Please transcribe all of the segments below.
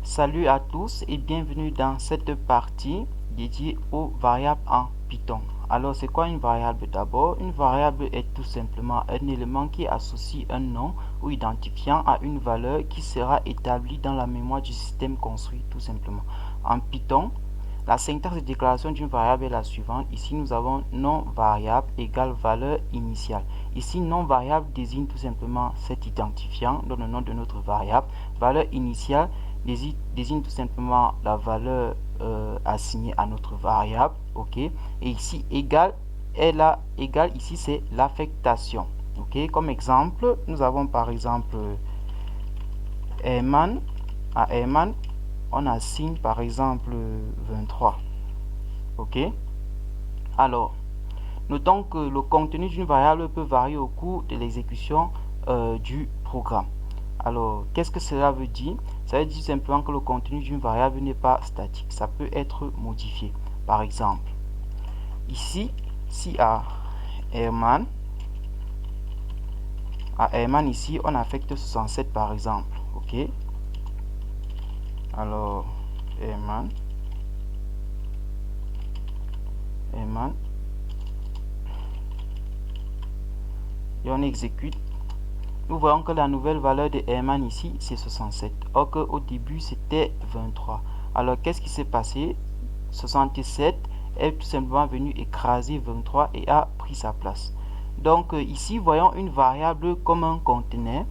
Salut à tous et bienvenue dans cette partie dédiée aux variables en Python. Alors, c'est quoi une variable d'abord? Une variable est tout simplement un élément qui associe un nom ou identifiant à une valeur qui sera établie dans la mémoire du système construit tout simplement. En Python, la syntaxe de déclaration d'une variable est la suivante. Ici, nous avons nom variable égale valeur initiale. Ici, nom variable désigne tout simplement cet identifiant, dans le nom de notre variable. Valeur initiale désigne tout simplement la valeur assignée à notre variable. Ok. Et ici, égal égal, ici, c'est l'affectation. Ok. Comme exemple, nous avons par exemple Herman. À Herman, on assigne par exemple 23. Ok. Alors, notons que le contenu d'une variable peut varier au cours de l'exécution du programme. Alors, qu'est-ce que cela veut dire? Ça veut dire simplement que le contenu d'une variable n'est pas statique. Ça peut être modifié. Par exemple, ici, si à Herman ici, on affecte 67 par exemple. Ok. Alors, Herman. Et on exécute. Nous voyons que la nouvelle valeur de Herman ici, c'est 67. Or qu'au début, c'était 23. Alors, qu'est-ce qui s'est passé? 67 est tout simplement venu écraser 23 et a pris sa place. Donc, ici, voyons une variable comme un conteneur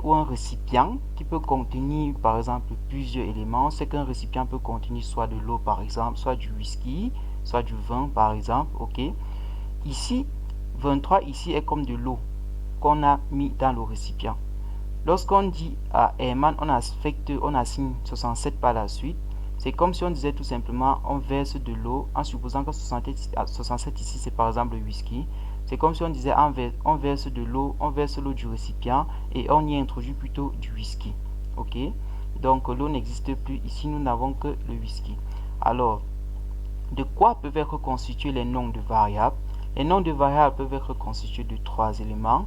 ou un récipient qui peut contenir, par exemple, plusieurs éléments. C'est qu'un récipient peut contenir soit de l'eau, par exemple, soit du whisky, soit du vin, par exemple. Ok. Ici, 23 ici est comme de l'eau qu'on a mis dans le récipient. Lorsqu'on dit à Herman, on assigne 67 par la suite, c'est comme si on disait tout simplement on verse de l'eau, en supposant que 67 ici c'est par exemple le whisky. C'est comme si on disait on verse de l'eau, on verse l'eau du récipient et on y introduit plutôt du whisky. Ok. Donc l'eau n'existe plus, ici nous n'avons que le whisky. Alors, de quoi peuvent être constitués les noms de variables? Les noms de variables peuvent être constitués de 3 éléments.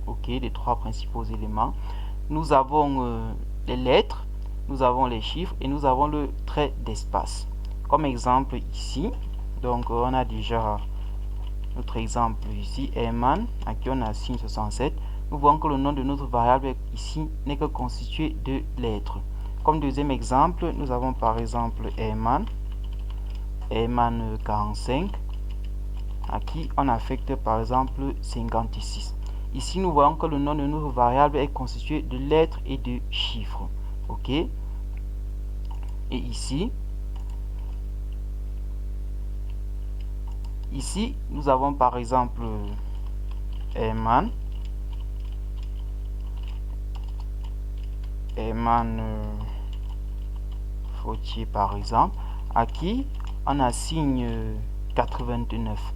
Ok, les 3 principaux éléments. Nous avons les lettres, nous avons les chiffres et nous avons le trait d'espace. Comme exemple ici, donc on a déjà notre exemple ici, Herman, à qui on assigne 67. Nous voyons que le nom de notre variable ici n'est que constitué de lettres. Comme deuxième exemple, nous avons par exemple Herman 45, à qui on affecte par exemple 56. Ici, nous voyons que le nom de notre variable est constitué de lettres et de chiffres. Ok. Et ici, nous avons par exemple Herman Fautier par exemple, à qui on assigne 89.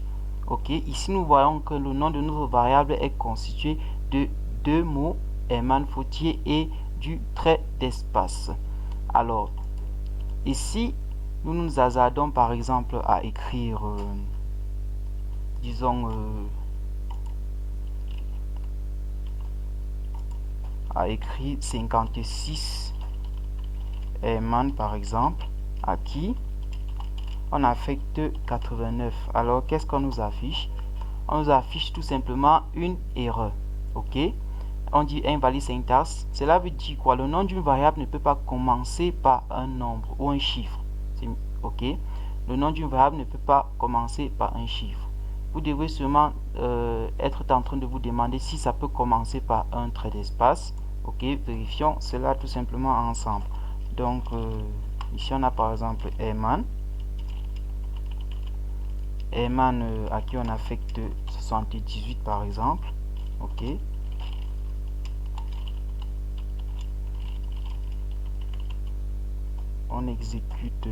Ok, ici nous voyons que le nom de notre variable est constitué de deux mots, Herman Fautier, et du trait d'espace. Alors, ici, nous nous hasardons par exemple à écrire, disons, à écrire 56 Herman par exemple, à qui on affecte 89. Alors, qu'est-ce qu'on nous affiche? On nous affiche tout simplement une erreur. Ok. On dit invalide syntaxe. Cela veut dire quoi? Le nom d'une variable ne peut pas commencer par un nombre ou un chiffre. Ok. Le nom d'une variable ne peut pas commencer par un chiffre. Vous devez seulement être en train de vous demander si ça peut commencer par un trait d'espace. Ok. Vérifions cela tout simplement ensemble. Donc, ici on a par exemple Herman à qui on affecte 78 par exemple. Ok. On exécute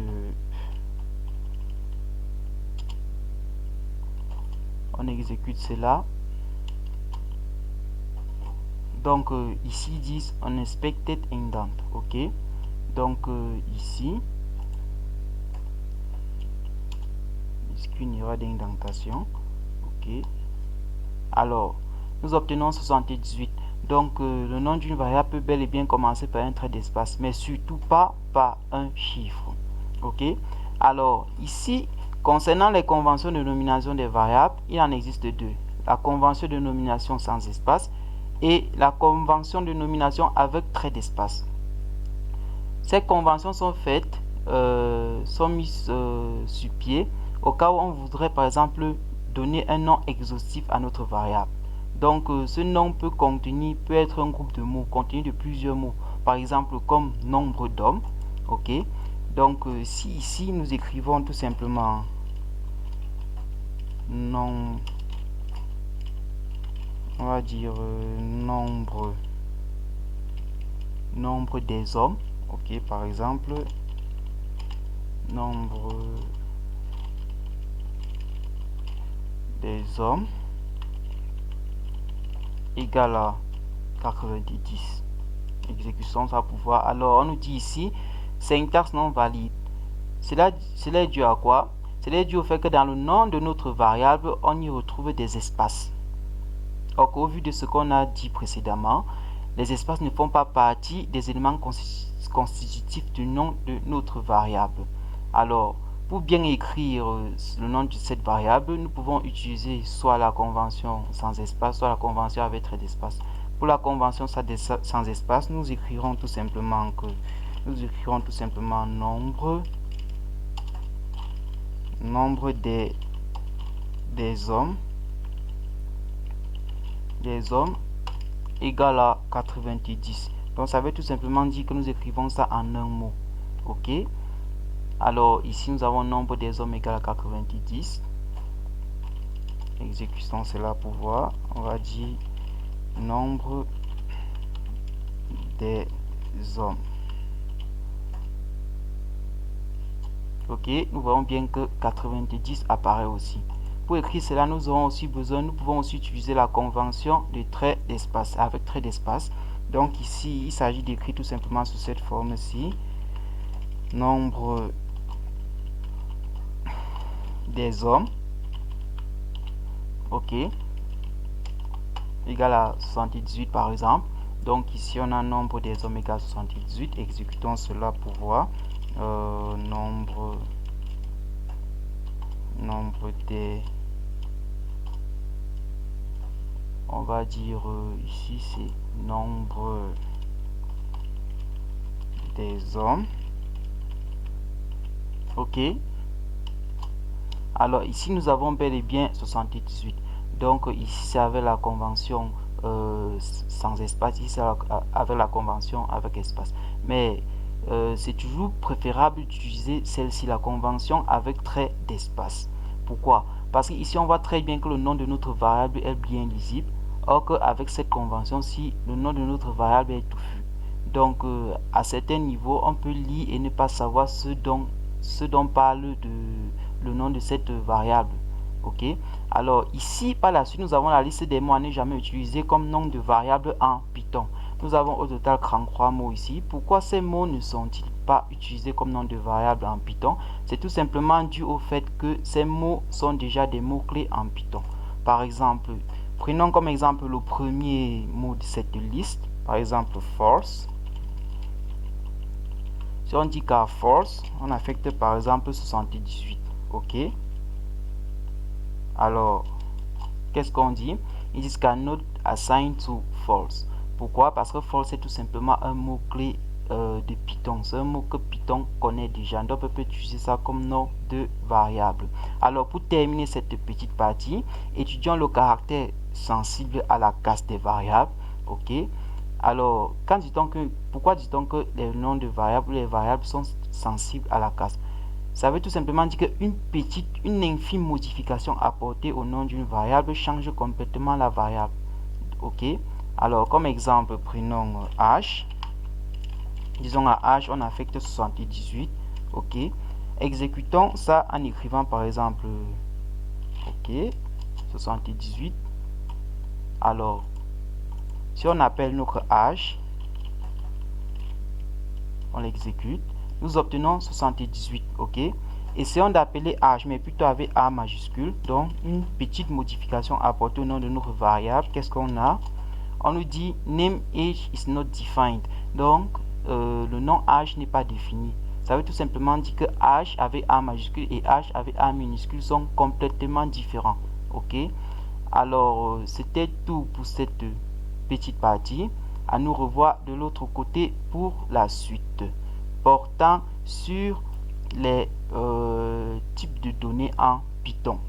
cela. Donc ici ils disent unexpected indent. Ok. Donc ici une erreur d'indentation. Ok. Alors, nous obtenons 78. Donc, le nom d'une variable peut bel et bien commencer par un trait d'espace, mais surtout pas par un chiffre. Ok? Alors, ici, concernant les conventions de nomination des variables, il en existe deux. La convention de nomination sans espace et la convention de nomination avec trait d'espace. Ces conventions sont faites, sont mises sur pied au cas où on voudrait par exemple donner un nom exhaustif à notre variable. Donc ce nom peut être un groupe de mots contenu de plusieurs mots, par exemple comme nombre d'hommes. Ok, donc si ici nous écrivons tout simplement nom, on va dire nombre des hommes. Ok, par exemple nombre des hommes égale à 90. Exécution ça pour voir. Alors on nous dit ici syntaxe non valide. Cela est dû à quoi? Cela est dû au fait que dans le nom de notre variable on y retrouve des espaces. Or au vu de ce qu'on a dit précédemment, les espaces ne font pas partie des éléments constitutifs du nom de notre variable. Alors pour bien écrire le nom de cette variable, nous pouvons utiliser soit la convention sans espace, soit la convention avec trait d'espace. Pour la convention sans espace, nous écrirons tout simplement nombre des hommes égale à 90. Donc ça veut tout simplement dire que nous écrivons ça en un mot. Ok. Alors ici nous avons nombre des hommes égal à 90. Exécutons cela pour voir. On va dire nombre des hommes. Ok, nous voyons bien que 90 apparaît aussi. Pour écrire cela, nous pouvons aussi utiliser la convention de trait d'espace, avec trait d'espace. Donc ici, il s'agit d'écrire tout simplement sous cette forme-ci. Nombre des hommes, ok, égal à 78 par exemple. Donc ici, on a nombre des hommes égal à 78. Exécutons cela pour voir. Nombre des, on va dire ici c'est nombre des hommes. Ok, alors ici nous avons bel et bien 78. Donc ici c'est avec la convention sans espace, ici avec la convention avec espace, mais c'est toujours préférable d'utiliser celle-ci, la convention avec trait d'espace. Pourquoi? Parce qu'ici on voit très bien que le nom de notre variable est bien lisible, or qu'avec cette convention-ci, le nom de notre variable est touffu. Donc à certains niveaux, on peut lire et ne pas savoir ce dont parle le nom de cette variable. Ok, alors ici par la suite nous avons la liste des mots à ne jamais utiliser comme nom de variable en Python. Nous avons au total 33 mots ici. Pourquoi ces mots ne sont-ils pas utilisés comme nom de variable en Python? C'est tout simplement dû au fait que ces mots sont déjà des mots clés en Python. Par exemple, prenons comme exemple le premier mot de cette liste, par exemple force. Si on dit qu'à force, on affecte par exemple 78. Ok, alors qu'est-ce qu'on dit? Ils disent cannot assign to false. Pourquoi? Parce que false est tout simplement un mot clé de Python. C'est un mot que Python connaît déjà. Donc on peut utiliser ça comme nom de variable. Alors pour terminer cette petite partie, étudions le caractère sensible à la casse des variables. Ok, alors pourquoi dit-on que les noms de variables ou les variables sont sensibles à la casse? Ça veut tout simplement dire qu'une infime modification apportée au nom d'une variable change complètement la variable. Ok, alors comme exemple, prenons h. Disons à h, on affecte 78. Ok, exécutons ça en écrivant par exemple, ok, 78. Alors, si on appelle notre h, on l'exécute, nous obtenons 78. Ok, essayons d'appeler h mais plutôt avec a majuscule, donc une petite modification apportée au nom de notre variable. Qu'est-ce qu'on a? on nous dit name age is not defined. Donc, le nom âge n'est pas défini. Ça veut tout simplement dire que H avec A majuscule et H avec A minuscule sont complètement différents. Ok. Alors, c'était tout pour cette petite partie. À nous revoir de l'autre côté pour la suite, portant sur les types de données en Python.